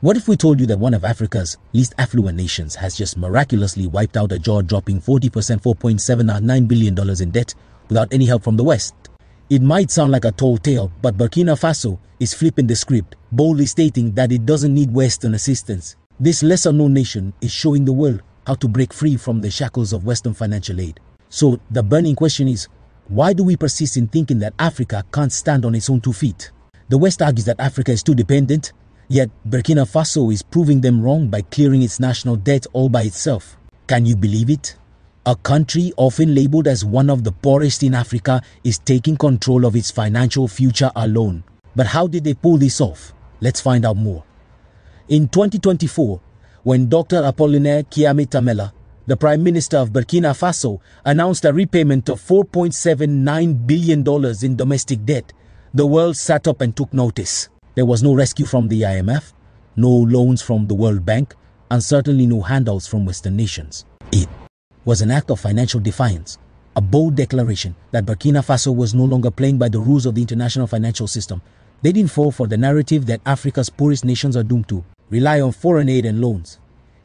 What if we told you that one of Africa's least affluent nations has just miraculously wiped out a jaw-dropping 40% $4.79 billion in debt without any help from the West? It might sound like a tall tale, but Burkina Faso is flipping the script, boldly stating that it doesn't need Western assistance. This lesser-known nation is showing the world how to break free from the shackles of Western financial aid. So the burning question is, why do we persist in thinking that Africa can't stand on its own 2 feet? The West argues that Africa is too dependent, yet Burkina Faso is proving them wrong by clearing its national debt all by itself. Can you believe it? A country often labeled as one of the poorest in Africa is taking control of its financial future alone. But how did they pull this off? Let's find out more. In 2024, when Dr. Apollinaire Tamela, the Prime Minister of Burkina Faso, announced a repayment of $4.79 billion in domestic debt, the world sat up and took notice. There was no rescue from the IMF, no loans from the World Bank, and certainly no handouts from Western nations. It was an act of financial defiance, a bold declaration that Burkina Faso was no longer playing by the rules of the international financial system. They didn't fall for the narrative that Africa's poorest nations are doomed to rely on foreign aid and loans.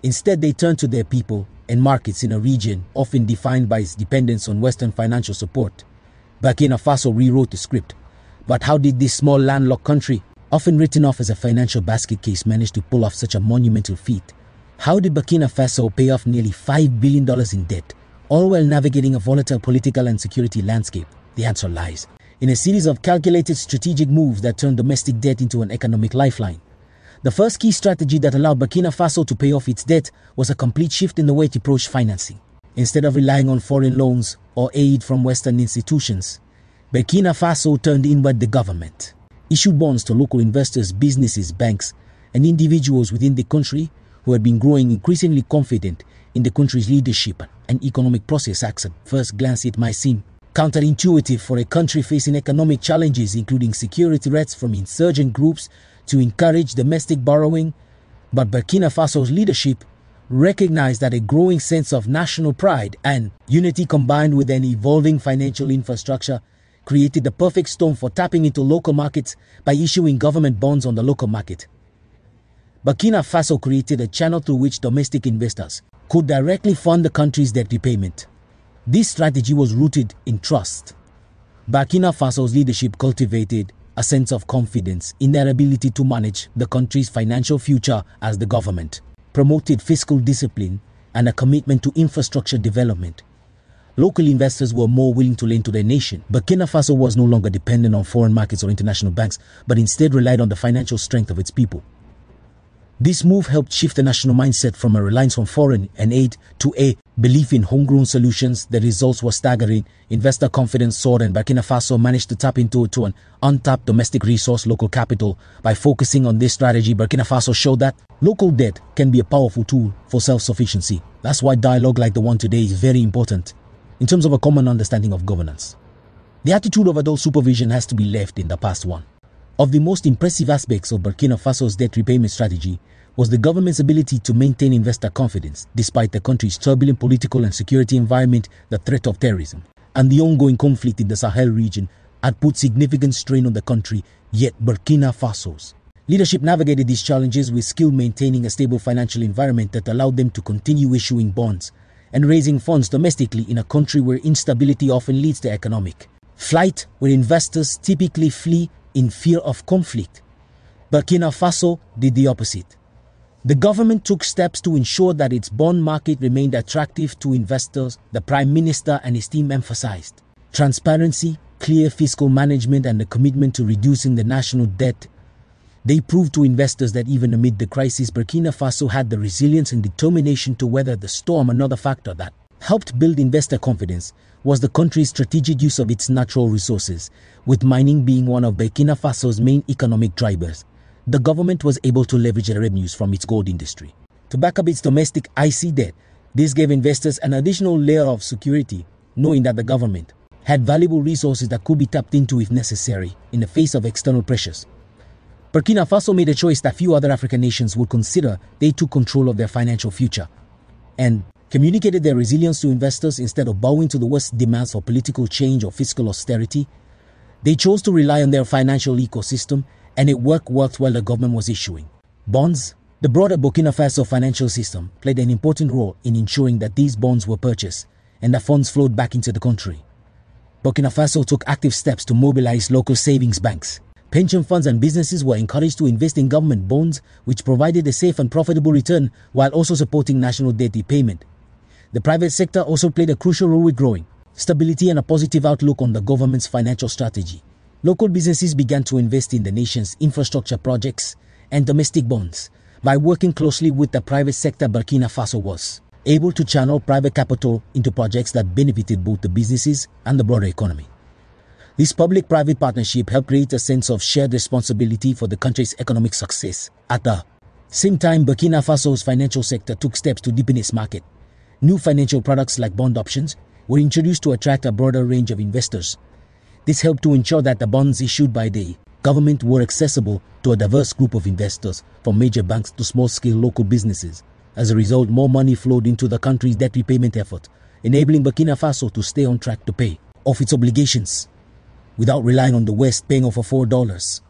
Instead, they turned to their people and markets in a region often defined by its dependence on Western financial support. Burkina Faso rewrote the script. But how did this small landlocked country, often written off as a financial basket case, manage to pull off such a monumental feat? How did Burkina Faso pay off nearly $5 billion in debt, all while navigating a volatile political and security landscape? The answer lies in a series of calculated strategic moves that turned domestic debt into an economic lifeline. The first key strategy that allowed Burkina Faso to pay off its debt was a complete shift in the way it approached financing. Instead of relying on foreign loans or aid from Western institutions, Burkina Faso turned inward. The government issued bonds to local investors, businesses, banks, and individuals within the country who had been growing increasingly confident in the country's leadership and economic process. At first glance, it might seem counterintuitive for a country facing economic challenges, including security threats from insurgent groups, to encourage domestic borrowing. But Burkina Faso's leadership recognized that a growing sense of national pride and unity combined with an evolving financial infrastructure created the perfect storm for tapping into local markets by issuing government bonds on the local market. Burkina Faso created a channel through which domestic investors could directly fund the country's debt repayment. This strategy was rooted in trust. Burkina Faso's leadership cultivated a sense of confidence in their ability to manage the country's financial future as the government promoted fiscal discipline and a commitment to infrastructure development. Local investors were more willing to lend to their nation. Burkina Faso was no longer dependent on foreign markets or international banks, but instead relied on the financial strength of its people. This move helped shift the national mindset from a reliance on foreign and aid to a belief in homegrown solutions. The results were staggering. Investor confidence soared, and Burkina Faso managed to tap into an untapped domestic resource, local capital. By focusing on this strategy, Burkina Faso showed that local debt can be a powerful tool for self-sufficiency. That's why dialogue like the one today is very important in terms of a common understanding of governance. The attitude of adult supervision has to be left in the past. One of the most impressive aspects of Burkina Faso's debt repayment strategy was the government's ability to maintain investor confidence despite the country's turbulent political and security environment. The threat of terrorism and the ongoing conflict in the Sahel region had put significant strain on the country, yet Burkina Faso's leadership navigated these challenges with skill, maintaining a stable financial environment that allowed them to continue issuing bonds and raising funds domestically in a country where instability often leads to economic flight, where investors typically flee in fear of conflict. Burkina Faso did the opposite. The government took steps to ensure that its bond market remained attractive to investors. The Prime Minister and his team emphasized transparency, clear fiscal management, and a commitment to reducing the national debt. They proved to investors that even amid the crisis, Burkina Faso had the resilience and determination to weather the storm. Another factor that helped build investor confidence was the country's strategic use of its natural resources, with mining being one of Burkina Faso's main economic drivers. The government was able to leverage the revenues from its gold industry to back up its domestic IC debt. This gave investors an additional layer of security, knowing that the government had valuable resources that could be tapped into if necessary in the face of external pressures. Burkina Faso made a choice that few other African nations would consider. They took control of their financial future and communicated their resilience to investors. Instead of bowing to the West's demands for political change or fiscal austerity, they chose to rely on their financial ecosystem, and it worked while the government was issuing bonds, The broader Burkina Faso financial system played an important role in ensuring that these bonds were purchased and the funds flowed back into the country. Burkina Faso took active steps to mobilize local savings banks. Pension funds and businesses were encouraged to invest in government bonds, which provided a safe and profitable return while also supporting national debt repayment. The private sector also played a crucial role with growing stability and a positive outlook on the government's financial strategy. Local businesses began to invest in the nation's infrastructure projects and domestic bonds. By working closely with the private sector, Burkina Faso was able to channel private capital into projects that benefited both the businesses and the broader economy. This public-private partnership helped create a sense of shared responsibility for the country's economic success. At the same time, Burkina Faso's financial sector took steps to deepen its market. New financial products like bond options were introduced to attract a broader range of investors. This helped to ensure that the bonds issued by the government were accessible to a diverse group of investors, from major banks to small-scale local businesses. As a result, more money flowed into the country's debt repayment effort, enabling Burkina Faso to stay on track to pay off its obligations without relying on the West paying off for $4.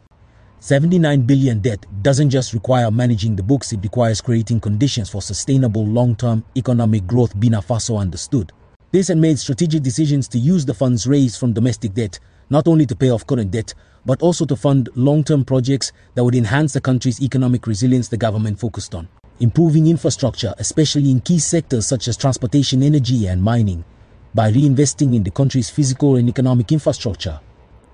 79 billion debt doesn't just require managing the books, it requires creating conditions for sustainable long-term economic growth, Burkina Faso understood. This and made strategic decisions to use the funds raised from domestic debt not only to pay off current debt, but also to fund long-term projects that would enhance the country's economic resilience. The government focused on improving infrastructure, especially in key sectors such as transportation, energy, and mining. By reinvesting in the country's physical and economic infrastructure,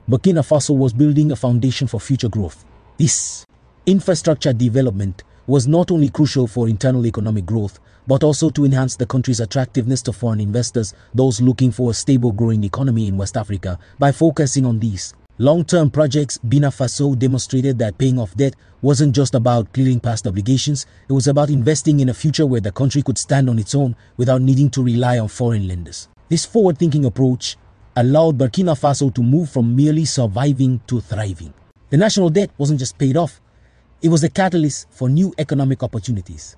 Burkina Faso was building a foundation for future growth. This infrastructure development was not only crucial for internal economic growth, but also to enhance the country's attractiveness to foreign investors, those looking for a stable, growing economy in West Africa. By focusing on these long-term projects, Burkina Faso demonstrated that paying off debt wasn't just about clearing past obligations, it was about investing in a future where the country could stand on its own without needing to rely on foreign lenders. This forward-thinking approach allowed Burkina Faso to move from merely surviving to thriving. The national debt wasn't just paid off, it was a catalyst for new economic opportunities.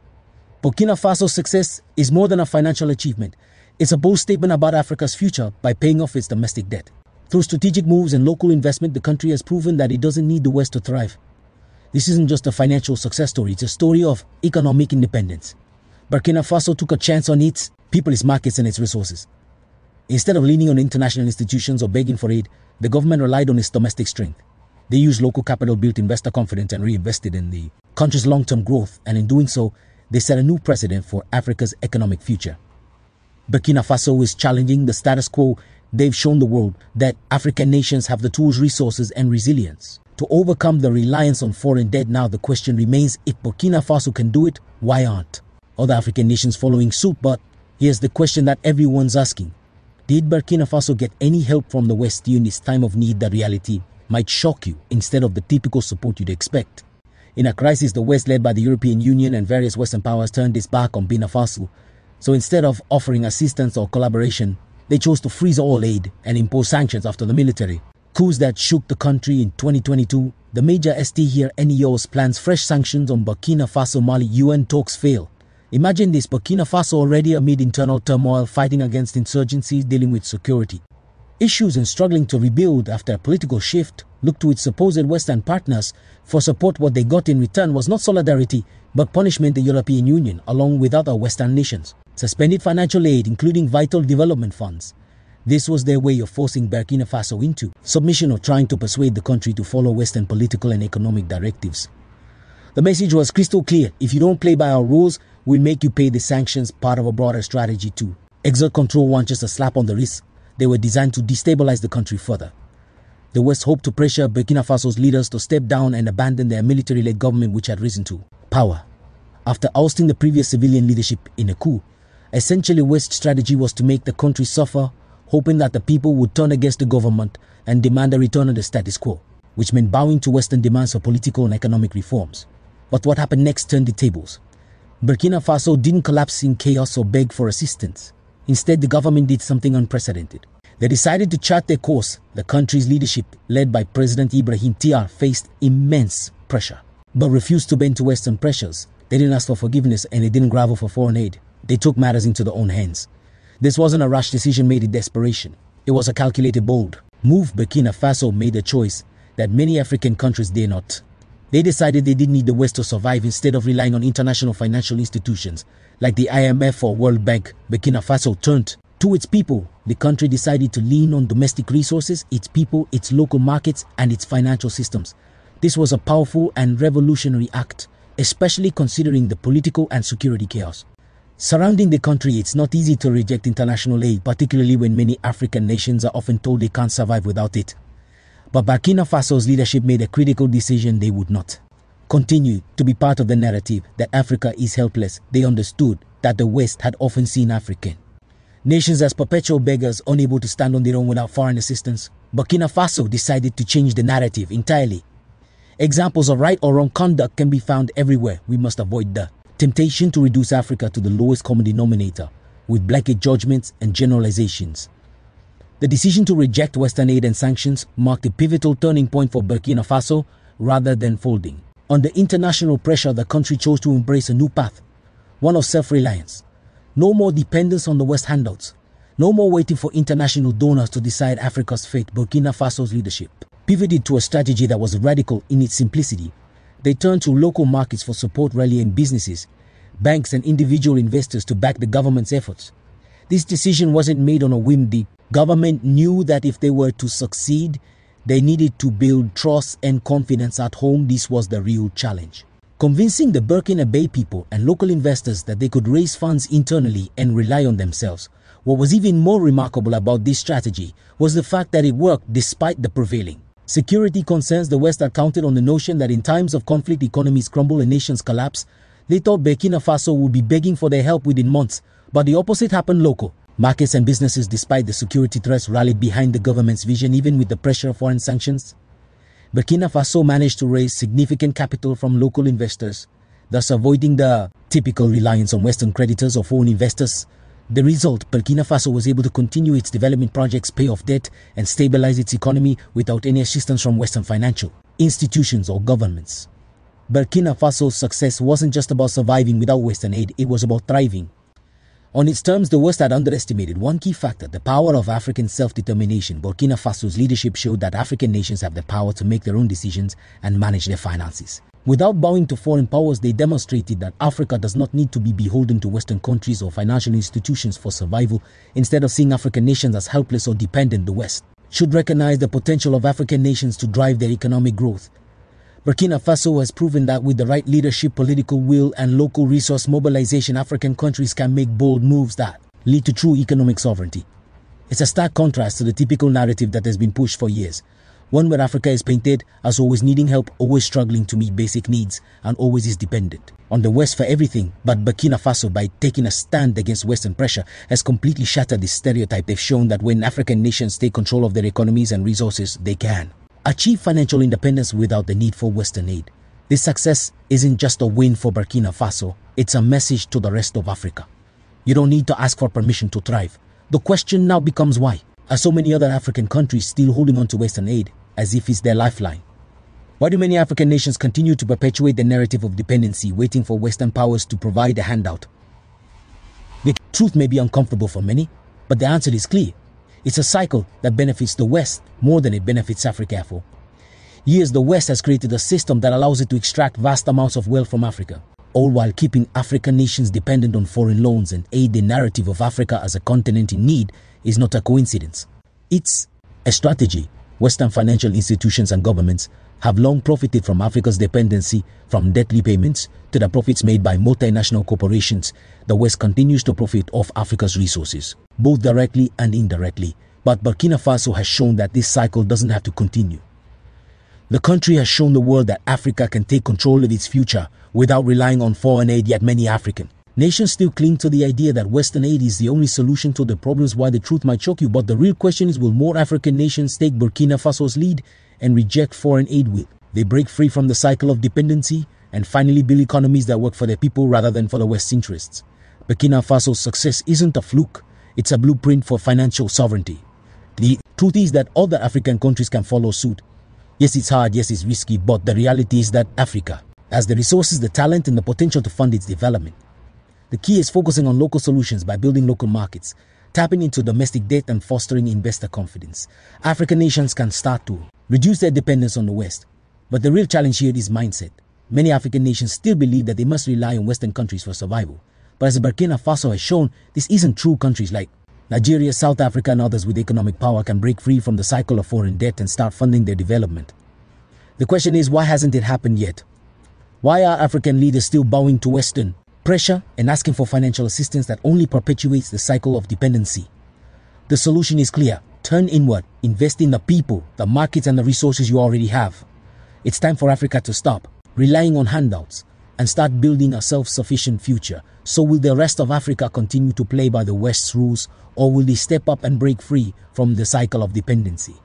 Burkina Faso's success is more than a financial achievement. It's a bold statement about Africa's future by paying off its domestic debt. Through strategic moves and local investment, the country has proven that it doesn't need the West to thrive. This isn't just a financial success story, it's a story of economic independence. Burkina Faso took a chance on its people, its markets, and its resources. Instead of leaning on international institutions or begging for aid, the government relied on its domestic strength. They used local capital, built investor confidence, and reinvested in the country's long-term growth, and in doing so, they set a new precedent for Africa's economic future. Burkina Faso is challenging the status quo. They've shown the world that African nations have the tools, resources, and resilience to overcome the reliance on foreign debt. Now the question remains, if Burkina Faso can do it, why aren't other African nations following suit? But here's the question that everyone's asking. Did Burkina Faso get any help from the West during this time of need? The reality might shock you instead of the typical support you'd expect. In a crisis, the West, led by the European Union and various Western powers, turned its back on Burkina Faso. So instead of offering assistance or collaboration, they chose to freeze all aid and impose sanctions after the military coups that shook the country in 2022. The major ST here, NEOs, plans fresh sanctions on Burkina Faso. Mali UN talks fail. Imagine this, Burkina Faso already amid internal turmoil, fighting against insurgencies, dealing with security issues and struggling to rebuild after a political shift, looked to its supposed Western partners for support. What they got in return was not solidarity, but punishment. The European Union, along with other Western nations, suspended financial aid, including vital development funds. This was their way of forcing Burkina Faso into submission or trying to persuade the country to follow Western political and economic directives. The message was crystal clear: if you don't play by our rules, we'll make you pay the sanctions, part of a broader strategy to exert control, one just a slap on the wrist. They were designed to destabilize the country further. The West hoped to pressure Burkina Faso's leaders to step down and abandon their military-led government, which had risen to power after ousting the previous civilian leadership in a coup. Essentially, West's strategy was to make the country suffer, hoping that the people would turn against the government and demand a return to the status quo, which meant bowing to Western demands for political and economic reforms. But what happened next turned the tables. Burkina Faso didn't collapse in chaos or beg for assistance. Instead, the government did something unprecedented. They decided to chart their course. The country's leadership, led by President Ibrahim Traore, faced immense pressure, but refused to bend to Western pressures. They didn't ask for forgiveness and they didn't grovel for foreign aid. They took matters into their own hands. This wasn't a rash decision made in desperation. It was a calculated, bold move. Burkina Faso made a choice that many African countries dare not. They decided they didn't need the West to survive. Instead of relying on international financial institutions like the IMF or World Bank, Burkina Faso turned to its people. The country decided to lean on domestic resources, its people, its local markets, and its financial systems. This was a powerful and revolutionary act, especially considering the political and security chaos surrounding the country. It's not easy to reject international aid, particularly when many African nations are often told they can't survive without it. But Burkina Faso's leadership made a critical decision. They would not continue to be part of the narrative that Africa is helpless. They understood that the West had often seen African nations as perpetual beggars, unable to stand on their own without foreign assistance. Burkina Faso decided to change the narrative entirely. Examples of right or wrong conduct can be found everywhere. We must avoid the temptation to reduce Africa to the lowest common denominator with blanket judgments and generalizations. The decision to reject Western aid and sanctions marked a pivotal turning point for Burkina Faso. Rather than folding under international pressure, the country chose to embrace a new path, one of self-reliance. No more dependence on the West handouts. No more waiting for international donors to decide Africa's fate. Burkina Faso's leadership pivoted to a strategy that was radical in its simplicity. They turned to local markets for support, rallying businesses, banks, and individual investors to back the government's efforts. This decision wasn't made on a whim. The government knew that if they were to succeed, they needed to build trust and confidence at home. This was the real challenge. Convincing the Burkina Faso people and local investors that they could raise funds internally and rely on themselves. What was even more remarkable about this strategy was the fact that it worked despite the prevailing security concerns. The West had counted on the notion that in times of conflict, economies crumble and nations collapse. They thought Burkina Faso would be begging for their help within months, but the opposite happened. Local markets and businesses, despite the security threats, rallied behind the government's vision. Even with the pressure of foreign sanctions, Burkina Faso managed to raise significant capital from local investors, thus avoiding the typical reliance on Western creditors or foreign investors. The result, Burkina Faso was able to continue its development projects, pay off debt, and stabilize its economy without any assistance from Western financial institutions or governments. Burkina Faso's success wasn't just about surviving without Western aid, it was about thriving on its terms. The West had underestimated one key factor: the power of African self-determination. Burkina Faso's leadership showed that African nations have the power to make their own decisions and manage their finances. Without bowing to foreign powers, they demonstrated that Africa does not need to be beholden to Western countries or financial institutions for survival. Instead of seeing African nations as helpless or dependent, the West should recognize the potential of African nations to drive their economic growth. Burkina Faso has proven that with the right leadership, political will, and local resource mobilization, African countries can make bold moves that lead to true economic sovereignty. It's a stark contrast to the typical narrative that has been pushed for years, one where Africa is painted as always needing help, always struggling to meet basic needs, and always is dependent on the West for everything. But Burkina Faso, by taking a stand against Western pressure, has completely shattered this stereotype. They've shown that when African nations take control of their economies and resources, they can achieve financial independence without the need for Western aid. This success isn't just a win for Burkina Faso, it's a message to the rest of Africa. You don't need to ask for permission to thrive. The question now becomes why are so many other African countries still holding on to Western aid as if it's their lifeline? Why do many African nations continue to perpetuate the narrative of dependency, waiting for Western powers to provide a handout? The truth may be uncomfortable for many, but the answer is clear. It's a cycle that benefits the West more than it benefits Africa. For years, the West has created a system that allows it to extract vast amounts of wealth from Africa, all while keeping African nations dependent on foreign loans and aid. The narrative of Africa as a continent in need is not a coincidence. It's a strategy. Western financial institutions and governments have long profited from Africa's dependency. From debt repayments to the profits made by multinational corporations, the West continues to profit off Africa's resources, both directly and indirectly. But Burkina Faso has shown that this cycle doesn't have to continue. The country has shown the world that Africa can take control of its future without relying on foreign aid. Yet many African nations still cling to the idea that Western aid is the only solution to the problems. Why? The truth might shock you, but the real question is, will more African nations take Burkina Faso's lead and reject foreign aid? Will they break free from the cycle of dependency and finally build economies that work for their people rather than for the West's interests? Burkina Faso's success isn't a fluke, it's a blueprint for financial sovereignty. The truth is that other African countries can follow suit. Yes, it's hard, yes, it's risky, but the reality is that Africa has the resources, the talent, and the potential to fund its development. The key is focusing on local solutions by building local markets, tapping into domestic debt, and fostering investor confidence. African nations can start to reduce their dependence on the West, But the real challenge here is mindset. Many African nations still believe that they must rely on Western countries for survival. But as Burkina Faso has shown, this isn't true. Countries like Nigeria, South Africa and others with economic power can break free from the cycle of foreign debt and start funding their development. The question is, why hasn't it happened yet? Why are African leaders still bowing to Western pressure and asking for financial assistance that only perpetuates the cycle of dependency? The solution is clear. Turn inward, invest in the people, the markets and the resources you already have. It's time for Africa to stop relying on handouts and start building a self-sufficient future. So will the rest of Africa continue to play by the West's rules, or will they step up and break free from the cycle of dependency?